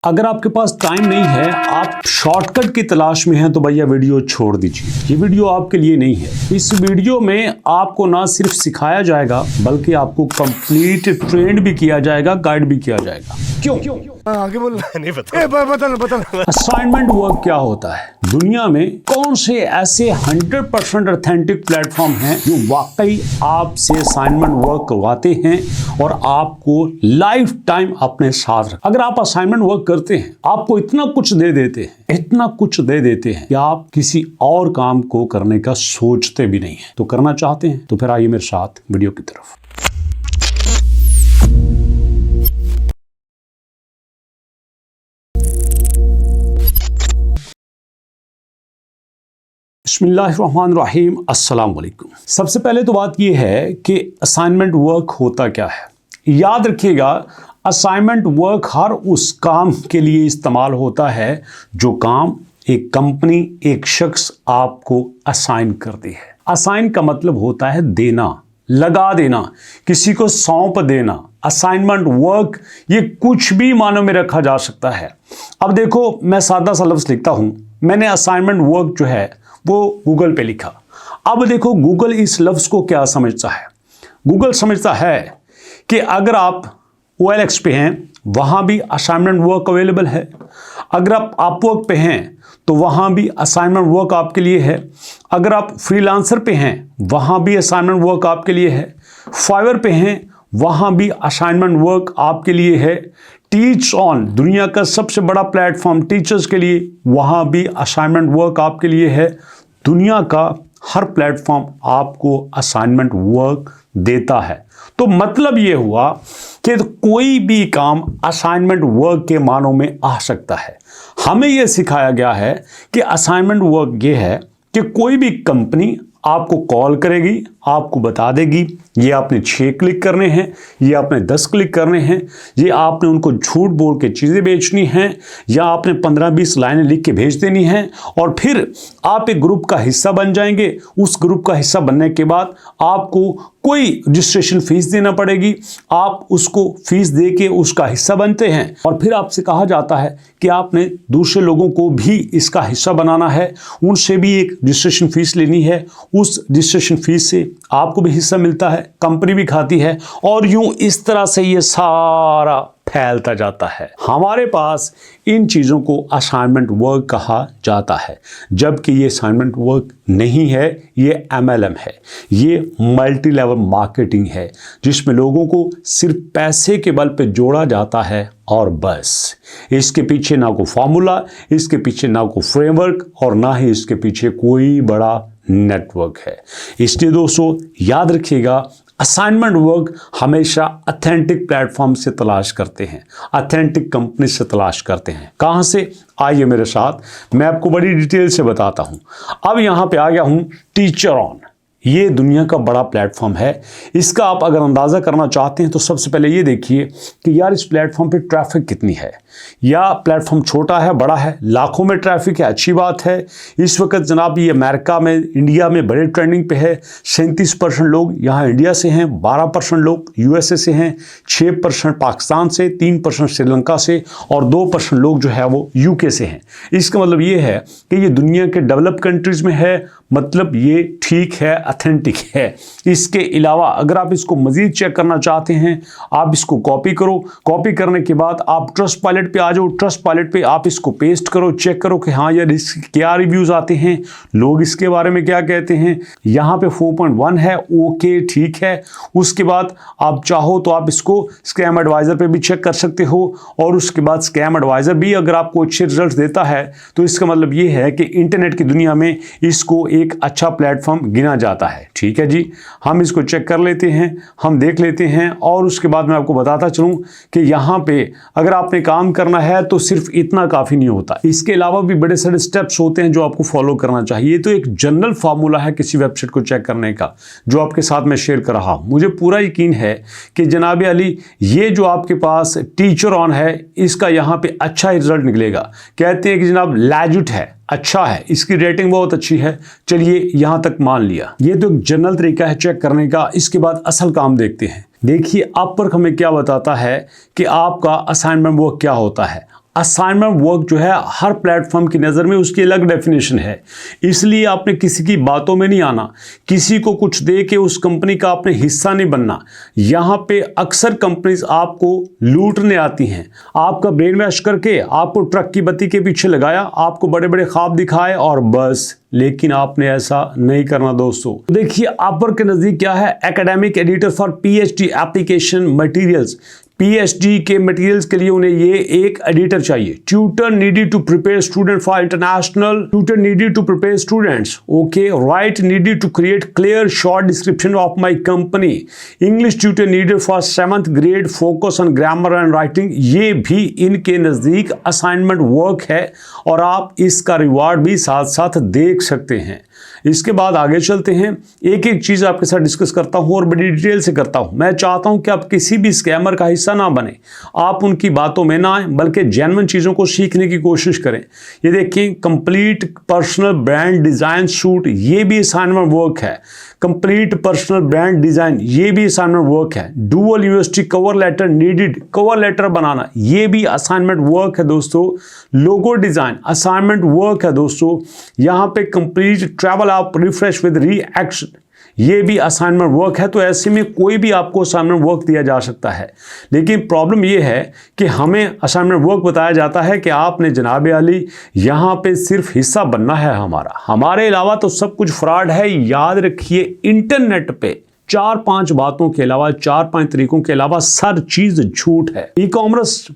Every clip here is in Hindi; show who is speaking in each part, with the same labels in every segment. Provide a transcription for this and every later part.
Speaker 1: अगर आपके पास टाइम नहीं है, आप शॉर्टकट की तलाश में हैं, तो भैया वीडियो छोड़ दीजिए। ये वीडियो आपके लिए नहीं है। इस वीडियो में आपको ना सिर्फ सिखाया जाएगा बल्कि आपको कंप्लीट ट्रेंड भी किया जाएगा, गाइड भी किया जाएगा। क्यों?
Speaker 2: आगे बोल। नहीं बता।
Speaker 1: असाइनमेंट वर्क क्या होता है? दुनिया में कौन से ऐसे 100% ऑथेंटिक प्लेटफॉर्म हैं जो वाकई आपसे असाइनमेंट वर्क करवाते हैं और आपको लाइफ टाइम अपने साथ रख। अगर आप असाइनमेंट वर्क करते हैं, आपको इतना कुछ दे देते हैं कि आप किसी और काम को करने का सोचते भी नहीं है। तो करना चाहते हैं तो फिर आइए मेरे साथ वीडियो की तरफ। बिस्मिल्लाहिर्रहमानिर्रहीम, अस्सलाम वालेकुम। सबसे पहले तो बात यह है कि असाइनमेंट वर्क होता क्या है। याद रखिएगा, असाइनमेंट वर्क हर उस काम के लिए इस्तेमाल होता है जो काम एक कंपनी, एक शख्स आपको असाइन करती है। असाइन का मतलब होता है देना, लगा देना, किसी को सौंप देना। असाइनमेंट वर्क ये कुछ भी मानों में रखा जा सकता है। अब देखो, मैं सादा सा लफ्ज़ लिखता हूं, मैंने असाइनमेंट वर्क जो है वो गूगल पे लिखा। अब देखो, गूगल इस लफ्ज़ को क्या समझता है। गूगल समझता है कि अगर आप OLX पे हैं, वहाँ भी असाइनमेंट वर्क अवेलेबल है। अगर आप अपवर्क पे हैं तो वहाँ भी असाइनमेंट वर्क आपके लिए है। अगर आप फ्रीलांसर पे हैं, वहाँ भी असाइनमेंट वर्क आपके लिए है। फाइवर पे हैं, वहाँ भी असाइनमेंट वर्क आपके लिए है। टीच ऑन, दुनिया का सबसे बड़ा प्लेटफॉर्म टीचर्स के लिए, वहाँ भी असाइनमेंट वर्क आपके लिए है। दुनिया का हर प्लेटफॉर्म आपको असाइनमेंट वर्क देता है। तो मतलब ये हुआ कि कोई भी काम असाइनमेंट वर्क के मानों में आ सकता है। हमें यह सिखाया गया है कि असाइनमेंट वर्क ये है कि कोई भी कंपनी आपको कॉल करेगी, आपको बता देगी ये आपने 6 क्लिक करने हैं, ये आपने 10 क्लिक करने हैं, ये आपने उनको झूठ बोल के चीज़ें बेचनी हैं, या आपने 15-20 लाइनें लिख के भेज देनी हैं, और फिर आप एक ग्रुप का हिस्सा बन जाएंगे। उस ग्रुप का हिस्सा बनने के बाद आपको कोई रजिस्ट्रेशन फीस देना पड़ेगी। आप उसको फीस दे के उसका हिस्सा बनते हैं, और फिर आपसे कहा जाता है कि आपने दूसरे लोगों को भी इसका हिस्सा बनाना है, उनसे भी एक रजिस्ट्रेशन फीस लेनी है। उस रजिस्ट्रेशन फीस से आपको भी हिस्सा मिलता है, कंपनी भी खाती है, और यूं इस तरह से ये सारा फैलता जाता है। हमारे पास इन चीज़ों को असाइनमेंट वर्क कहा जाता है, जबकि ये असाइनमेंट वर्क नहीं है, ये MLM है। ये मल्टी लेवल मार्केटिंग है, जिसमें लोगों को सिर्फ पैसे के बल पे जोड़ा जाता है और बस। इसके पीछे ना कोई फार्मूला, इसके पीछे ना कोई फ्रेमवर्क, और ना ही इसके पीछे कोई बड़ा नेटवर्क है। इसलिए दोस्तों याद रखिएगा, असाइनमेंट वर्क हमेशा ऑथेंटिक प्लेटफॉर्म से तलाश करते हैं, ऑथेंटिक कंपनी से तलाश करते हैं। कहाँ से? आइए मेरे साथ, मैं आपको बड़ी डिटेल से बताता हूँ। अब यहाँ पे आ गया हूँ टीचर ऑन। ये दुनिया का बड़ा प्लेटफॉर्म है। इसका आप अगर अंदाज़ा करना चाहते हैं तो सबसे पहले ये देखिए कि यार इस प्लेटफॉर्म पे ट्रैफिक कितनी है, या प्लेटफॉर्म छोटा है, बड़ा है, लाखों में ट्रैफिक है, अच्छी बात है। इस वक्त जनाब ये अमेरिका में, इंडिया में बड़े ट्रेंडिंग पे है। 37% लोग यहाँ इंडिया से हैं, 12% लोग USA से हैं, 6% पाकिस्तान से, 3% श्रीलंका से, और 2% लोग जो है वो UK से हैं। इसका मतलब ये है कि ये दुनिया के डेवलप कंट्रीज़ में है, मतलब ये ठीक है, ऑथेंटिक है। इसके अलावा अगर आप इसको मज़ीद चेक करना चाहते हैं, आप इसको कॉपी करो। कॉपी करने के बाद आप ट्रस्ट पायलट पे आ जाओ। ट्रस्ट पायलट पे आप इसको पेस्ट करो, चेक करो कि हाँ यार इसके क्या रिव्यूज़ आते हैं, लोग इसके बारे में क्या कहते हैं। यहाँ पे 4.1 है, ओके ठीक है। उसके बाद आप चाहो तो आप इसको स्कैम एडवाइज़र पे भी चेक कर सकते हो, और उसके बाद स्कैम एडवाइज़र भी अगर आपको अच्छे रिजल्ट देता है तो इसका मतलब ये है कि इंटरनेट की दुनिया में इसको एक अच्छा प्लेटफॉर्म गिना जाता है। ठीक है जी, हम इसको चेक कर लेते हैं, हम देख लेते हैं, और उसके बाद मैं आपको बताता चलूँ कि यहाँ पे अगर आपने काम करना है तो सिर्फ इतना काफ़ी नहीं होता। इसके अलावा भी बड़े सारे स्टेप्स होते हैं जो आपको फॉलो करना चाहिए। तो एक जनरल फार्मूला है किसी वेबसाइट को चेक करने का, जो आपके साथ मैं शेयर कर रहा हूँ। मुझे पूरा यकीन है कि जनाब अली ये जो आपके पास टीचर ऑन है, इसका यहाँ पे अच्छा रिजल्ट निकलेगा। कहते हैं कि जनाब लैजिट है, अच्छा है, इसकी रेटिंग बहुत अच्छी है, चलिए यहाँ तक मान लिया। ये तो एक जनरल तरीका है चेक करने का। इसके बाद असल काम देखते हैं। देखिए अपवर्क हमें क्या बताता है कि आपका असाइनमेंट वर्क क्या होता है। असाइनमेंट वर्क जो है हर प्लेटफॉर्म की नज़र में उसकी अलग डेफिनेशन है, इसलिए आपने किसी की बातों में नहीं आना, किसी को कुछ दे के उस कंपनी का आपने हिस्सा नहीं बनना। यहाँ पे अक्सर कंपनीज आपको लूटने आती हैं, आपका ब्रेन वॉश करके आपको ट्रक की बत्ती के पीछे लगाया, आपको बड़े बड़े ख्वाब दिखाए और बस। लेकिन आपने ऐसा नहीं करना दोस्तों। देखिए अपवर्क के नज़दीक क्या है, academic editor for PhD application materials. PhD के मटेरियल्स के लिए उन्हें ये एक एडिटर चाहिए। Tutor needed to prepare student for international, tutor needed to prepare students, okay, right needed to create clear short description of my company, English tutor needed for 7th grade, focus on grammar and writing. ये भी इनके नज़दीक असाइनमेंट वर्क है और आप इसका रिवार्ड भी साथ साथ देख सकते हैं। इसके बाद आगे चलते हैं, एक एक चीज़ आपके साथ डिस्कस करता हूं और बड़ी डिटेल से करता हूं। मैं चाहता हूं कि आप किसी भी स्कैमर का हिस्सा ना बने, आप उनकी बातों में ना आए, बल्कि जेन्युइन चीज़ों को सीखने की कोशिश करें। ये देखिए, complete personal brand design suite, ये भी असाइनमेंट वर्क है। कंप्लीट पर्सनल ब्रांड डिज़ाइन, ये भी असाइनमेंट वर्क है। Dual university cover letter needed, cover letter बनाना, ये भी असाइनमेंट वर्क है दोस्तों। लोगो डिज़ाइन असाइनमेंट वर्क है दोस्तों। यहाँ पे कंप्लीट ट्रैवल आप रिफ्रेश विद रिएक्शन, ये भी असाइनमेंट वर्क है। तो ऐसे में कोई भी आपको असाइनमेंट वर्क दिया जा सकता है, लेकिन प्रॉब्लम ये है कि हमें असाइनमेंट वर्क बताया जाता है कि आपने जनाब आली यहाँ पे सिर्फ हिस्सा बनना है हमारा, हमारे अलावा तो सब कुछ फ्रॉड है। याद रखिए, इंटरनेट पे 4-5 बातों के अलावा, 4-5 तरीकों के अलावा हर चीज़ झूठ है। ई कॉमर्स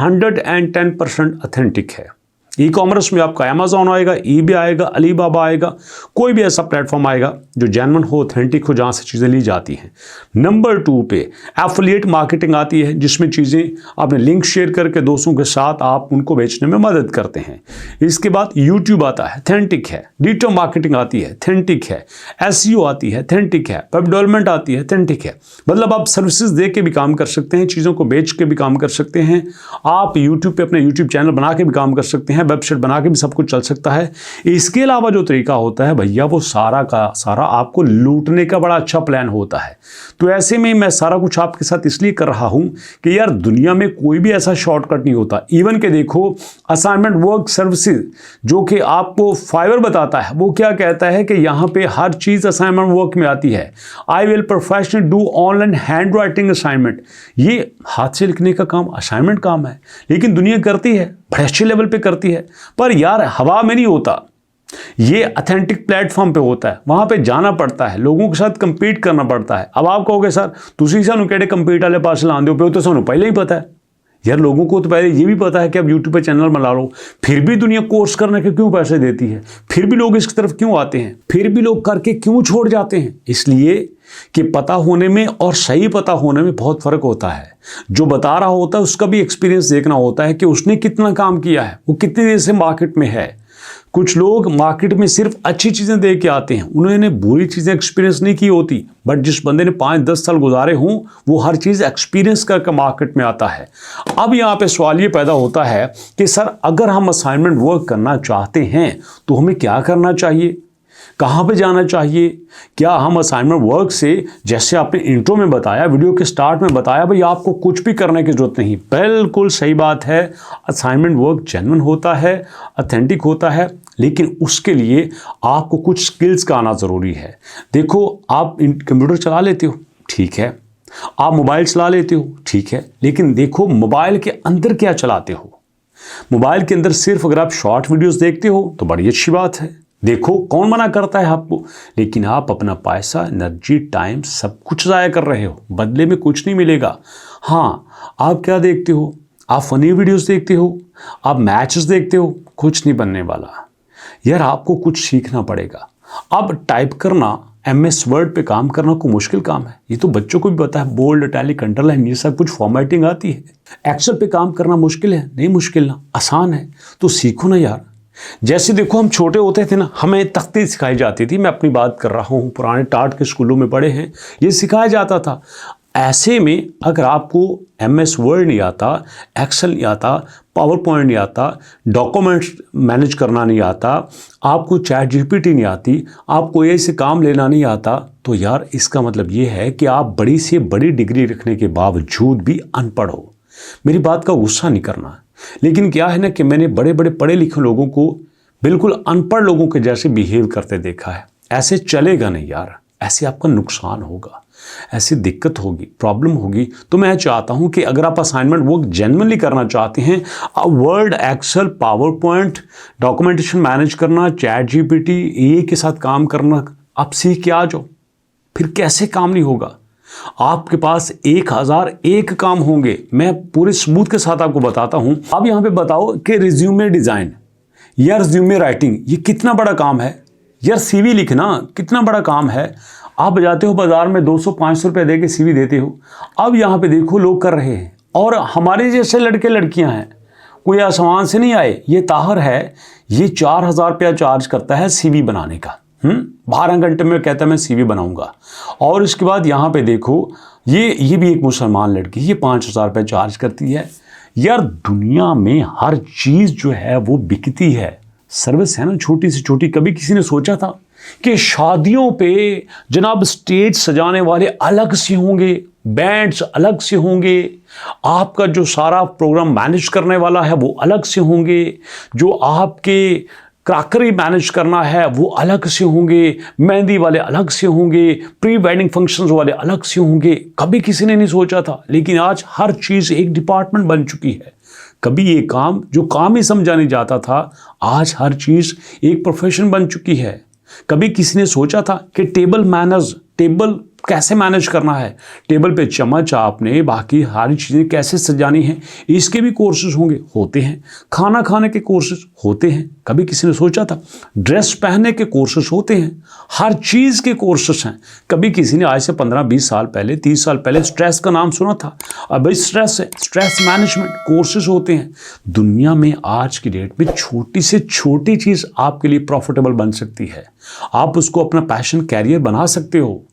Speaker 1: 110% ऑथेंटिक है। ई कॉमर्स में आपका अमेजॉन आएगा, ईबे आएगा, अलीबाबा आएगा, कोई भी ऐसा प्लेटफॉर्म आएगा जो जेन्युइन हो, ऑथेंटिक हो, जहाँ से चीज़ें ली जाती हैं। नंबर 2 पे एफिलिएट मार्केटिंग आती है, जिसमें चीज़ें आपने लिंक शेयर करके दोस्तों के साथ आप उनको बेचने में मदद करते हैं। इसके बाद यूट्यूब आता है, ऑथेंटिक है। डिजिटल मार्केटिंग आती है, ऑथेंटिक है। एसईओ आती है, ऑथेंटिक है। वेब डेवलपमेंट आती है, ऑथेंटिक है। मतलब आप सर्विसेज दे के भी काम कर सकते हैं, चीज़ों को बेच के भी काम कर सकते हैं। आप यूट्यूब पे अपने यूट्यूब चैनल बना के भी काम कर सकते हैं, वेबसाइट बना के भी सब कुछ चल सकता है। इसके अलावा जो तरीका होता है भैया, वो सारा का सारा आपको लूटने का बड़ा अच्छा प्लान होता है। तो ऐसे में मैं सारा कुछ आपके साथ इसलिए कर रहा हूं कि यार दुनिया में कोई भी ऐसा शॉर्टकट नहीं होता। इवन के देखो, असाइनमेंट वर्क सर्विसेज जो कि आपको फाइवर बताता है, वो क्या कहता है कि यहाँ पे हर चीज़ असाइनमेंट वर्क में आती है। I will professionally do online hand writing assignment, ये हाथ से लिखने का काम असाइनमेंट काम है, लेकिन दुनिया करती है, बड़े अच्छे लेवल पे करती है, पर यार हवा में नहीं होता। ये ऑथेंटिक प्लेटफॉर्म पे होता है, वहां पे जाना पड़ता है, लोगों के साथ कंपीट करना पड़ता है। अब आप कहोगे सर तुसी सानू केड़े कंपीट वाले पास लांदे हो पे, तो सानू पहले ही पता है। यार लोगों को तो पहले ये भी पता है कि आप यूट्यूब पे चैनल बना लो, फिर भी दुनिया कोर्स करने के क्यों पैसे देती है, फिर भी लोग इसकी तरफ क्यों आते हैं, फिर भी लोग करके क्यों छोड़ जाते हैं? इसलिए कि पता होने में और सही पता होने में बहुत फ़र्क होता है। जो बता रहा होता है उसका भी एक्सपीरियंस देखना होता है कि उसने कितना काम किया है, वो कितनी देर से मार्केट में है। कुछ लोग मार्केट में सिर्फ अच्छी चीज़ें दे के आते हैं, उन्होंने बुरी चीज़ें एक्सपीरियंस नहीं की होती, बट जिस बंदे ने 5-10 साल गुजारे हों वो हर चीज़ एक्सपीरियंस करके मार्केट में आता है। अब यहाँ पे सवाल ये पैदा होता है कि सर अगर हम असाइनमेंट वर्क करना चाहते हैं तो हमें क्या करना चाहिए, कहाँ पे जाना चाहिए? क्या हम असाइनमेंट वर्क से, जैसे आपने इंट्रो में बताया, वीडियो के स्टार्ट में बताया, भाई आपको कुछ भी करने की जरूरत नहीं। बिल्कुल सही बात है, असाइनमेंट वर्क जेन्युइन होता है, ऑथेंटिक होता है, लेकिन उसके लिए आपको कुछ स्किल्स का आना ज़रूरी है। देखो, आप कंप्यूटर चला लेते हो, ठीक है, आप मोबाइल चला लेते हो, ठीक है, लेकिन देखो मोबाइल के अंदर क्या चलाते हो। मोबाइल के अंदर सिर्फ अगर आप शॉर्ट वीडियोस देखते हो तो बड़ी अच्छी बात है, देखो कौन मना करता है आपको, लेकिन आप अपना पैसा, एनर्जी, टाइम सब कुछ ज़ाया कर रहे हो, बदले में कुछ नहीं मिलेगा। हाँ, आप क्या देखते हो? आप फनी वीडियोस देखते हो, आप मैचेस देखते हो, कुछ नहीं बनने वाला यार, आपको कुछ सीखना पड़ेगा। अब टाइप करना, MS वर्ड पे काम करना कोई मुश्किल काम है? ये तो बच्चों को भी पता है, बोल्ड, इटैलिक, अंडरलाइन, ये सब कुछ फॉर्मेटिंग आती है। एक्सेल पे काम करना मुश्किल है? नहीं मुश्किल ना, आसान है, तो सीखो ना यार। जैसे देखो, हम छोटे होते थे ना, हमें तख्ती सिखाई जाती थी, मैं अपनी बात कर रहा हूँ, पुराने टाट के स्कूलों में पढ़े हैं, ये सिखाया जाता था। ऐसे में अगर आपको MS वर्ड नहीं आता, एक्सेल नहीं आता, पावर पॉइंट नहीं आता, डॉक्यूमेंट्स मैनेज करना नहीं आता, आपको चैट GPT नहीं आती, आपको ऐसे काम लेना नहीं आता, तो यार इसका मतलब ये है कि आप बड़ी से बड़ी डिग्री रखने के बावजूद भी अनपढ़ हो। मेरी बात का गुस्सा नहीं करना, लेकिन क्या है ना कि मैंने बड़े बड़े पढ़े लिखे लोगों को बिल्कुल अनपढ़ लोगों के जैसे बिहेव करते देखा है। ऐसे चलेगा नहीं यार, ऐसे आपका नुकसान होगा, ऐसी दिक्कत होगी, प्रॉब्लम होगी। तो मैं चाहता हूं कि अगर आप असाइनमेंट वर्क जेन्युइनली करना चाहते हैं, word, excel, PowerPoint, documentation manage करना, चैट जीपीटी, ए के साथ काम करना आप सीख के आ जाओ। फिर कैसे काम नहीं होगा? आपके पास 1001 काम होंगे। मैं पूरे सबूत के साथ आपको बताता हूं। अब यहां पे बताओ कि रिज्यूमे डिजाइन या रिज्यूमे राइटिंग ये कितना बड़ा काम है यार। सीवी लिखना कितना बड़ा काम है। आप जाते हो बाजार में 200-500 रुपये दे के सीवी देते हो। अब यहाँ पे देखो लोग कर रहे हैं, और हमारे जैसे लड़के लड़कियाँ हैं, कोई आसमान से नहीं आए। ये ताहर है, ये 4000 रुपया चार्ज करता है सीवी बनाने का। 12 घंटे में कहता है मैं सीवी बनाऊंगा। और इसके बाद यहाँ पे देखो ये भी एक मुसलमान लड़की, ये 5000 रुपये चार्ज करती है। यार दुनिया में हर चीज़ जो है वो बिकती है। सर्विस है ना छोटी से छोटी। कभी किसी ने सोचा था कि शादियों पे जनाब स्टेज सजाने वाले अलग से होंगे, बैंड्स अलग से होंगे, आपका जो सारा प्रोग्राम मैनेज करने वाला है वो अलग से होंगे, जो आपके क्रॉकरी मैनेज करना है वो अलग से होंगे, मेहंदी वाले अलग से होंगे, प्री वेडिंग फंक्शंस वाले अलग से होंगे। कभी किसी ने नहीं सोचा था, लेकिन आज हर चीज़ एक डिपार्टमेंट बन चुकी है। कभी ये काम जो काम ही समझा नहीं जाता था, आज हर चीज़ एक प्रोफेशन बन चुकी है। कभी किसी ने सोचा था कि टेबल मैनर्स, टेबल कैसे मैनेज करना है, टेबल पे चम्मच आपने बाकी सारी चीज़ें कैसे सजानी हैं, इसके भी कोर्सेज होंगे, होते हैं। खाना खाने के कोर्सेज होते हैं। कभी किसी ने सोचा था ड्रेस पहनने के कोर्सेज होते हैं। हर चीज़ के कोर्सेज हैं। कभी किसी ने आज से 15-20 साल पहले, 30 साल पहले स्ट्रेस का नाम सुना था? अब स्ट्रेस है, स्ट्रेस मैनेजमेंट कोर्सेज होते हैं। दुनिया में आज की डेट में छोटी से छोटी चीज़ आपके लिए प्रॉफिटेबल बन सकती है। आप उसको अपना पैशन कैरियर बना सकते हो।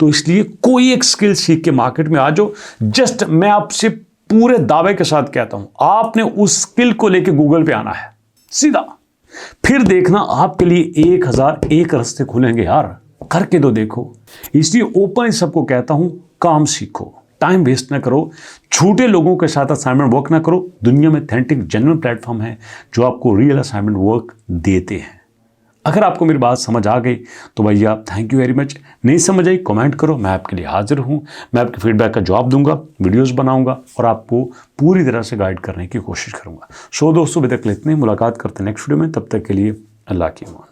Speaker 1: तो इसलिए कोई एक स्किल सीख के मार्केट में आ जाओ। जस्ट मैं आपसे पूरे दावे के साथ कहता हूं, आपने उस स्किल को लेके गूगल पे आना है सीधा। फिर देखना आपके लिए 1001 रास्ते खुलेंगे यार। करके तो देखो। इसलिए ओपन सबको कहता हूं, काम सीखो, टाइम वेस्ट ना करो, झूठे लोगों के साथ असाइनमेंट वर्क ना करो। दुनिया में ऑथेंटिक जेन्युइन प्लेटफॉर्म है जो आपको रियल असाइनमेंट वर्क देते हैं। अगर आपको मेरी बात समझ आ गई तो भैया थैंक यू वेरी मच। नहीं समझ आई कमेंट करो, मैं आपके लिए हाजिर हूँ। मैं आपके फीडबैक का जवाब दूंगा, वीडियोस बनाऊंगा और आपको पूरी तरह से गाइड करने की कोशिश करूंगा। सो दोस्तों अभी तक इतने, मुलाकात करते हैं नेक्स्ट वीडियो में। तब तक के लिए अल्लाह की अमान।